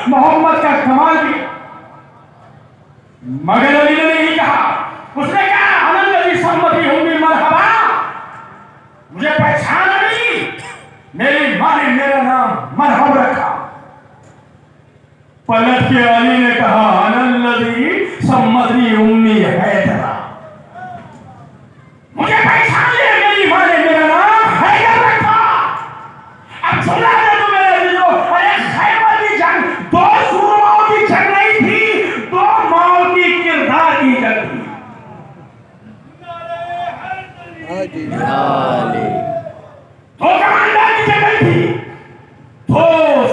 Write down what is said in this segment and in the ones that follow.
मोहम्मद का कमाल भी। मगर अली ने नहीं कहा, उसने कहा अनल्लज़ी सम्मती उम्मी मरहबा, मुझे पहचान नहीं, मेरी मां ने मेरा नाम मरहब रखा। पलट के अली ने कहा अनल्लज़ी सम्मती उम्मी हैदरा, मुझे पहचान लिया, मेरी मां ने मेरा नाम हैदर रखा। अब सुना दे तो मेरे दिलो, अरे खैबर की जंग दो सूरमाओं की जंग नहीं थी, दो माओं की किरदार की जंग थी। दो कमांडर की जंग नहीं थी, दो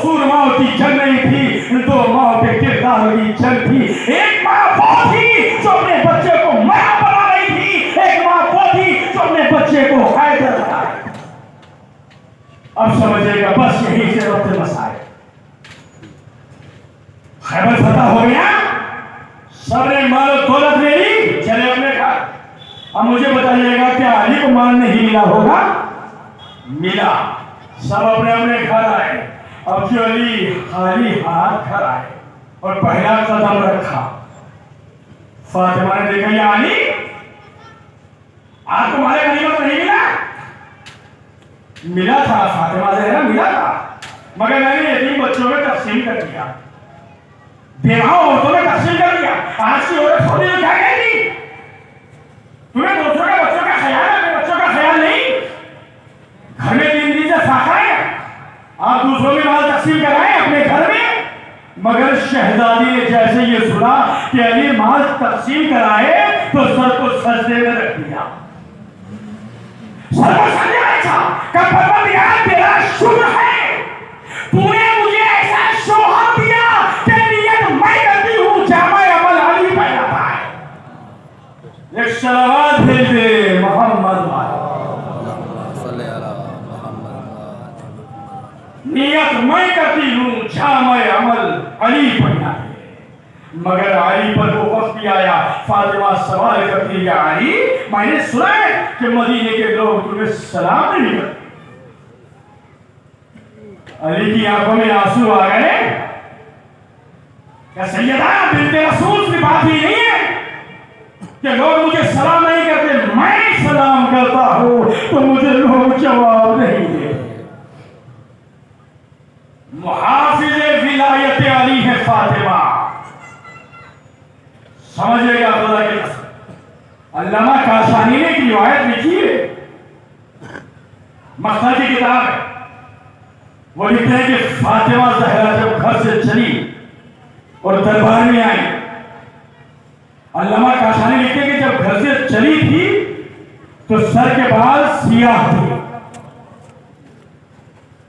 सूरमाओं की जंग नहीं थी, दो माओं के किरदार की जंग थी। एक माँ वो थी जो अपने बच्चे को मां बना रही थी, एक माँ वो थी जो अपने बच्चे को हैदर बना रही थी। अब समझेगा, बस यही से रब्त मसाए। खैबर फतह हो गया, सबने मालो दौलत ले ली, चले अपने घर। अब मुझे बताइएगा क्या अली को माल नहीं मिला होगा? मिला। सब अपने अपने घर आए। अब जो अली खाली हाथ घर आए और पहला कदम रखा, फातिमा ने देखा या अली आपको हमारे गनीमत नहीं मिला? मिला था, फातिमा ज़हरा मिला था, मगर मैंने यतीम बच्चों में तकसीम कर दिया, बेवाह औरतों में तकसीम कर दिया। आज की औरत छोटी तो क्या कहेगी? तुम्हें दूसरों के बच्चों का ख्याल है, अपने बच्चों का ख्याल नहीं। घर में 3 दिन से फाका है, आप दूसरों में माल तकसीम कराएं अपने घर में। मगर शहजादी ने जैसे ये सुना कि अली माल तकसीम कराए तो सर को सजदे में रख दिया, सर को सजदे में रखा। कब परवरदिगार तेरा शुक्र है, तूने मुझे ऐसा शौहर दिया कि नियत मैं करती हूँ जामा अमल अली पहनाता है। एक सलावत भेज दे मोहम्मद वाले, नियत मैं करती हूँ जामा अमल अली पहना है। मगर अली पर वो वक्त भी आया, फातिमा सवाल करती है अली मैंने सुना है कि मदीने के लोग तुम्हें सलाम नहीं करते। अली की आंखों में आंसू आ गए। क्या सैयदा बिन्ते रसूल की बात ही नहीं है कि लोग मुझे सलाम नहीं करते, मैं सलाम करता हूं तो मुझे लोग जवाब नहीं देते। मुहाफिज़े विलायत अली है फातिमा, समझिएगा खुदा की कसम। अल्लामा काशानी ने एक रिवायत लिखी है, मखतल की किताब है, वो लिखते हैं कि फातिमा ज़हरा जब घर से चली और दरबार में आई, अल्लामा काशानी लिखते हैं कि जब घर से चली थी तो सर के बाल सियाह थे,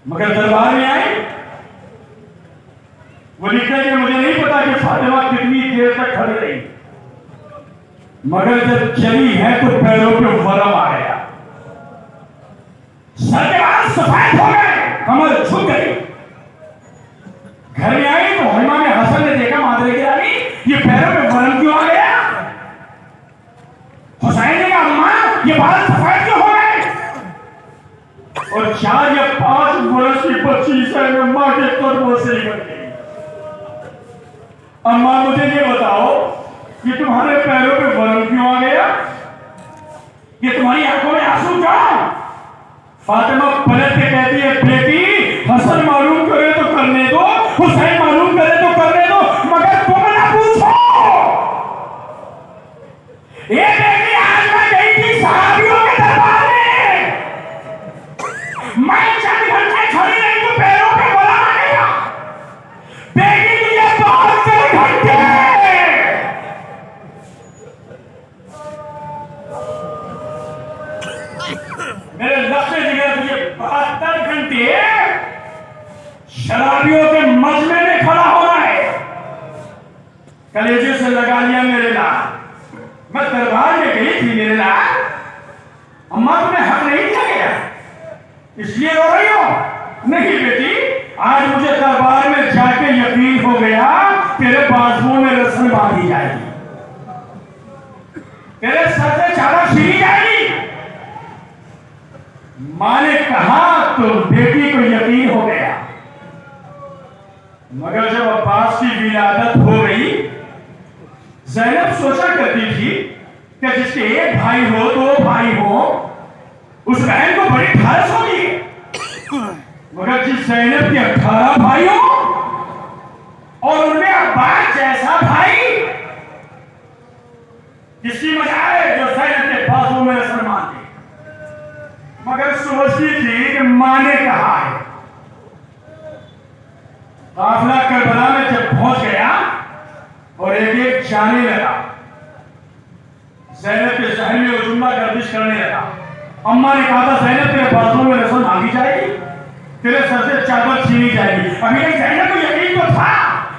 मगर दरबार में आई, वो लिखते हैं कि मुझे नहीं पता कि फातिमा कितनी देर तक खड़ी रही, मगर जब चली है तो पैरों पे वरम आ गया, सर के बाल सफेद हो गए, कमर झुक गई। घर में आई तो इमाम हसन ने देखा मादरे की रानी ये पैरों पे वरम क्यों आ गया? हुसैन ने कहा अम्मा ये बाल सफेद क्यों हो गए? और 4 या 5 वर्ष की बच्ची से अम्मा के कदमों से निकल गई। अम्मा मुझे ये बताओ कि तुम्हारे पैरों पे वरम क्यों आ गया? ये तुम्हारी आंखों में आंसू क्यों? फातिमा पलट के कहती है बेटी हसन मालूम करे तो करने दो, हुसैन मालूम करे तो करने दो, मगर तुम ना पूछो। ये बेटी आज मैं गई थी सहाबियों के दरबार में, मैं चंद घंटे खड़ी रही तो पैरों पे वरम आ गया। बेटी तुझे 72 घंटे मेरे लफ्ज़ जिगर तुझे 72 घंटे शराबियों के मजमे में खड़ा होना है। कलेजे से लगा लिया मेरे लाल, मैं दरबार में गई थी मेरे लाल, अम्मा तुम्हें हक नहीं दिया गया इसलिए रो रही हो? नहीं बेटी, आज मुझे दरबार में जाके यकीन हो गया तेरे बाजुओं में रस्म बांधी जाएगी, तेरे सर से चादर छीनी जाएगी। माँ ने कहा तो बेटी को यकीन हो गया। मगर जब अब्बास की विलादत हो गई, ज़ैनब सोचा करती थी कि जिसके एक भाई हो, दो भाई हो, उस बहन को बड़ी ठारस होगी। मगर जिस ज़ैनब के 18 भाई हो और उनमें अब्बास जैसा भाई, जिसकी मजा है जो ज़ैनब के बाजू में सलमान थे। मगर सोचती थी कि मां ने कहा है। काफिला करबला में जब पहुंच गया और एक एक जाने लगा, ज़ैनब के जहन में वो जुमला गर्दिश करने लगा। अम्मा ने कहा था ज़ैनब तेरे बाजू में रस्म मांगी जाएगी, तेरे सर से चादर छीनी जाएगी। अभी एक ज़ैनब को यकीन तो था,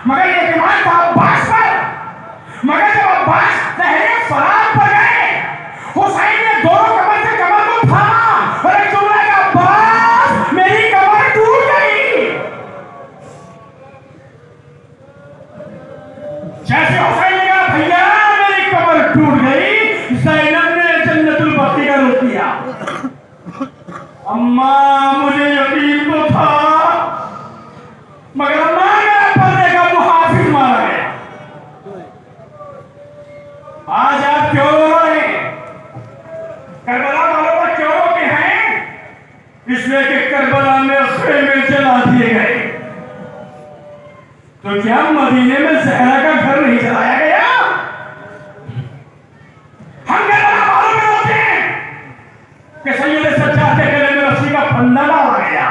मगर ये ईमान था अब्बास पर। मगर जब अब्बास तहरीर फरार पर गए, हुसैन ने दोनों कमर से कमर को थामा और एक जुमला का, अब्बास मेरी कमर टूट गई। जैसे हुसैन ने कहा भैया मेरी कमर टूट गई, ज़ैनब ने जन्नतुल बकी का रुख किया। अम्मा मुझे यकीन तो था, मगर अम्मा मेरा पर्दे का मुहाफिज मारा गया। आज आप क्यों रो रहे हैं? करबला वालों पर क्यों रोते हैं? इसलिए कि करबला में खेमे जला दिए गए। तो क्या मदीने में ज़हरा का घर नहीं जलाया गया? हम करबला वालों में रोते हैं कि सैयद सज्जाद के गले में रस्सी का फंदा डाला गया।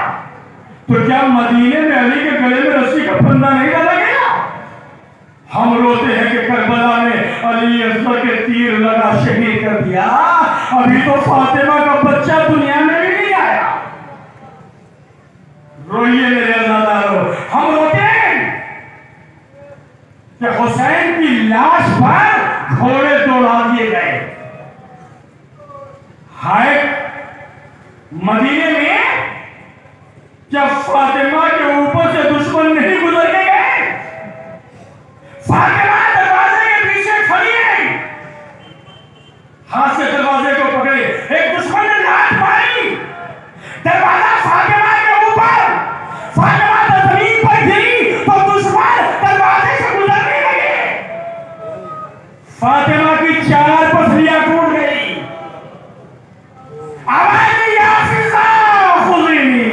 तो क्या मदीने में अली के गले में रस्सी का फंदा नहीं डाला गया? हम रोते हैं कि करबला में अली असगर के तीर लगा शहीद कर दिया, अभी तो फातिमा का बच्चा दुनिया में भी नहीं आया। रोइए मेरे अज़ादारों, हम रोते हैं कि हुसैन की लाश पर घोड़े दौड़ा दिए गए। हाय मदीने में क्या फातिमा के ऊपर से दुश्मन नहीं गुजर के गए? फातिमा दरवाजे के पीछे खड़ी है, हाथ से दरवाजे को पकड़े, एक दुश्मन ने लात मारी, दरवाजा फातिमा के ऊपर, फातिमा जमीन पर गिरी तो दुश्मन दरवाजे से गुजरने लगे। फातिमा की 4 पसलियां टूट गई। आवाज दी या फिजा खुलीनी,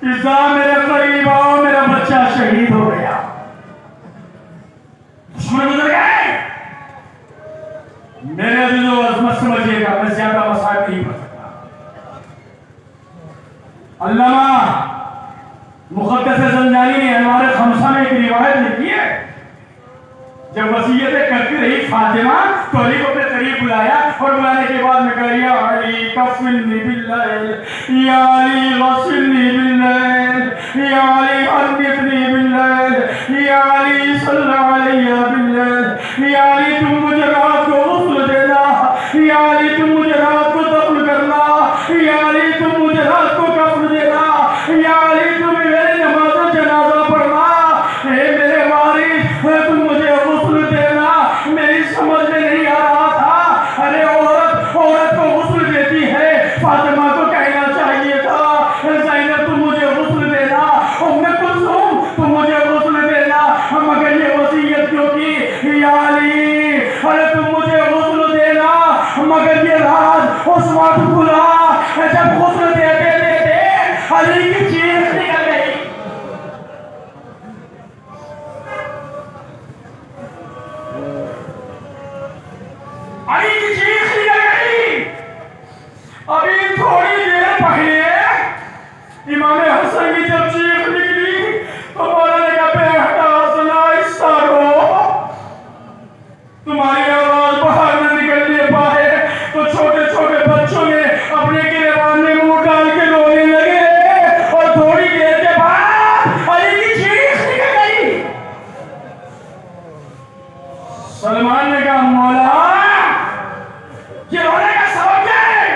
फिजा मेरे करीब आओ, मेरा बच्चा शहीद हो गया। दुश्मन गुजर गए। मेरे अजीजों अज़मत समझिएगा, मैं ज्यादा मसाइल नहीं पढ़ सकता। अल्लामा मुक़द्दस ज़ंजानी ने हमारे खमसा में एक रिवायत लिखी है, जब वसीयतें करती रही फातिमा तो अली को अपने करीब बुलाया और बुलाने के बाद में कह दिया अली कफ़िलनी बिल्लैल, या अली गसिलनी बिल्लैल, या अली अर्नितनी बिल्लैल, या अली सल्लल्लाहु अलैहि बिल्लैल, या अली तुम मुझे रात को गुस्ल देना, या अली तुम मुझे रात को दफन करना, या अली तुम मुझे रात को कफ़न देना, या अली तुम मेरी नमाज़ जनाजा पढ़ना, हे मेरे वारिस तुम मुझे गुस्ल देना। मेरी समझ में नहीं आ रहा था, अरे औरत को गुस्ल देती है, फातिमा को कहना चाहिए था ज़ैनब तुम मुझे गुस्ल देना, उम्मे कुलसूम तुम मुझे गुस्ल देना, मगर ये वसीयत क्यों की? या अली अरे तुम मुझे गुस्ल देना, मगर ये राज उस वक्त खुला जब गुस्ल देते देते अली की चीख निकल गई। अली की चीख निकल गई। अभी थोड़ी देर पहले इमाम हसन की जब चीख निकली तो मौला ने कहा बेहदा सुना हिस्सा रो, तुम्हारी आवाज बाहर न निकलने पाए तो छोटे छोटे बच्चों ने अपने गिरबान में मुंह डाल के रोने लगे और थोड़ी देर के बाद अली की चीख निकल गई। सलमान ने कहा मौला ये रोने का सबब क्या है?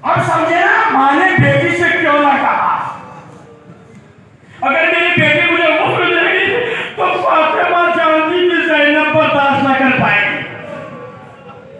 अब समझे ना, मां ने बेटी से क्यों ना कहा, अगर मेरी बेटी मुझे गुस्ल देगी तो फातिमा जानती कि ज़ैनब बर्दाश्त न कर पाएगी,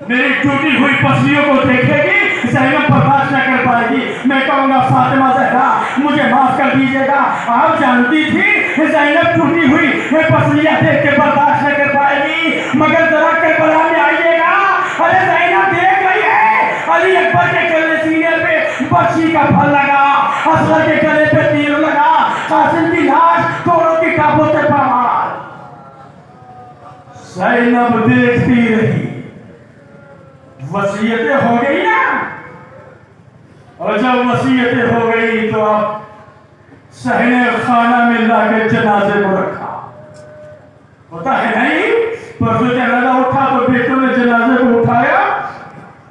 मेरी टूटी हुई पसलियों को देखेगी ज़ैनब बर्दाश्त न कर पाएगी। मैं कहूँगा फातिमा ज़हरा मुझे माफ कर दीजिएगा। आप जानती थी ज़ैनब टूटी हुई पसलियाँ देख के बर्दाश्त न कर पाएगी, मगर जरा करबला में आइएगा। अरे ज़ैनब देख रही है अली अकबर के गले सीने पे बच्ची का फल लगा, असगर के गले पे तीर लगा, कासिम की लाश दोनों की काबू से पार। ज़ैनब देखती रही, वसीयतें हो गई ना, और जब वसीयतें हो गई तो आप सहने खाना में लाके जनाजे को रखा। होता है नहीं, परसों जनाजा उठा तो बेटों ने जनाजे को उठाया,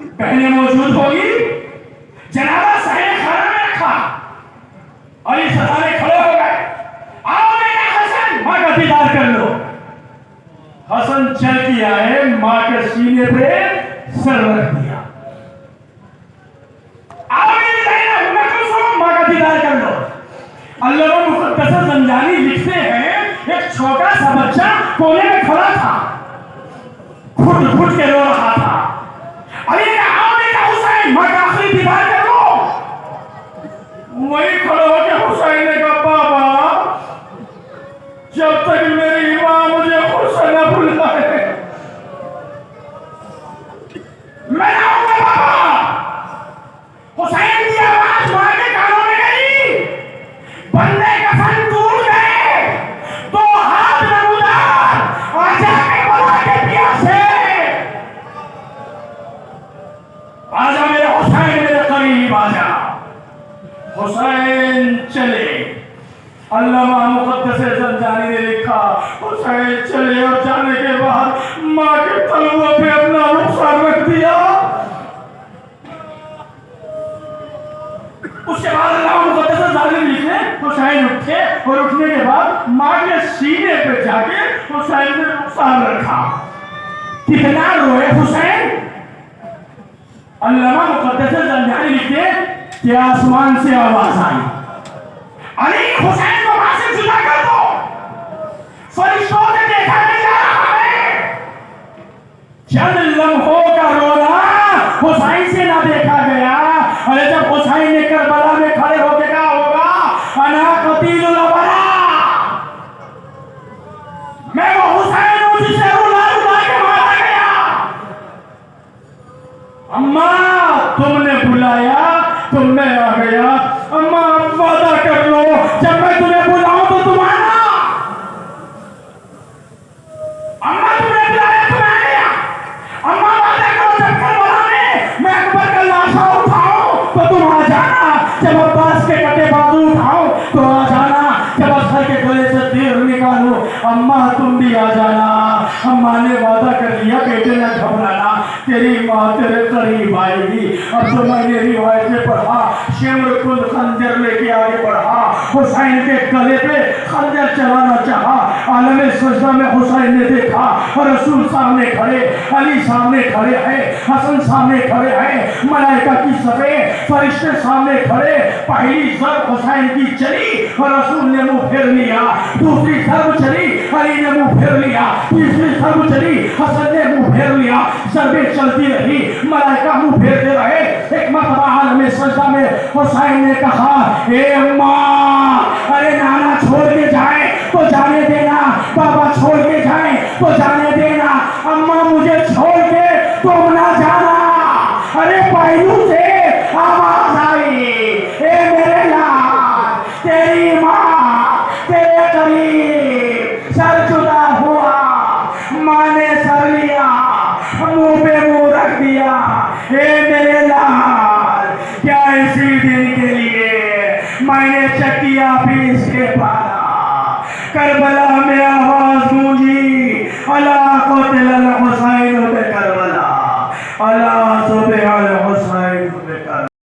बहनें मौजूद होगी, जनाजा सहने खाना में रखा। अली सदाने खड़े हो गए, आओ बेटा हसन माँ का दीदार कर लो। हसन चल के आए, माँ के सीने पे सर रख दिया। आओ मेरी ज़ैनब मैं तो सुनो, माँ का दीदार कर लो। अल्लामा मुक़द्दस ज़ंजानी लिखते हैं एक छोटा सा बच्चा कोने में खड़ा था, घुट घुट के रो रहा था। अली ने आओ बेटा हुसैन माँ का आखिरी दीदार कर लो। वही खड़ा होकर हुसैन ने कहा बाबा जब तक मेरी माँ मुझे खुश न बुलाए मैं आऊंगा बाबा। हुसैन की आवाज माँ के कानों में गई, बंदे कफन टूट गए, दो हाथ नमूदार आजा के बुला के प्यासे, आजा मेरे हुसैन मेरे करीब आजा। हुसैन चले। अल्लामा मुक़द्दस ज़ंजानी ने लिखा हुसैन चले और जाने के बाद माँ के तलवों पे अपना रुखसार रख दिया। उसके बाद अल्लामा मुक़द्दस ज़ंजानी लिखते हुसैन उठे और उठने के बाद माँ के सीने पे जाके हुसैन ने रुखसार रखा। कितना रोए हुसैन। अल्लामा मुक़द्दस ज़ंजानी लिखते कि आसमान से आवाज आई, अली हुसैन को वहां से जुदा कर दो, फरिश्तों ने देखा नहीं जा रहा है। चंद लम्हों का रोना हुसैन से ना देखा गया। अरे जब हुसैन ने करबला में खड़े होके कहा होगा अना कतीलुल अबरा, मैं वो हुसैन हूं जिसे रुला रुला के मारा गया। अम्मा तुमने बुलाया तो मैं आ गया। अम्मा वादा कर लो जब मैं तुम्हें बुलाऊं तो तुम आना। अम्मा तुमने बुलाया तो मैं आ गया। अम्मा वादा करो जब करबला में मैं अकबर का लाशा उठाऊं तो तुम आ जाना, जब अब्बास के कटे बाजू उठाऊं तो आ जाना, जब असगर के गले से तीर निकालूं अम्मा तुम भी आ जाना। अम्मा ने वादा कर लिया बेटे ने घबराना, तेरी माँ तेरे करीब आएगी। अब तो मैंने रिवायत में पढ़ा शेमर खुद खंजर लेके आगे बढ़ा, हुसैन के गले पे खंजर चलाना चाहा। आलम सजदा में हुसैन ने देखा और रसूल सामने खड़े, अली सामने खड़े हैं, हसन सामने खड़े हैं, मलाइका की सफे फरिश्ते सामने खड़े। पहली ज़रब हुसैन की चली और रसूल ने मुंह फेर लिया, दूसरी ज़रब चली अली ने मुंह फेर लिया, तीसरी ज़रब चली हसन ने मुंह फेर लिया। ज़रबें चलती रही, मलाइका मुंह फेरते रहे। एक मरतबा आलम सजदा में हुसैन ने कहा ए माँ अरे नाना छोड़ के जाए तो जाने देना, बाबा छोड़ के जाए तो जाने देना, अम्मा मुझे छोड़ के तुम ना जाना। अरे पहलू से आवाज आई ए मेरे लाल तेरी माँ तेरे करीब। सर जुदा हुआ, माँ ने सर लिया, मुंह पे मुंह रख दिया। ए मेरे लाल क्या इसी दिन के लिए मैंने चकिया पीस के पाला। करबला में आवाज गूंजी अला क़ुतिल हुसैन।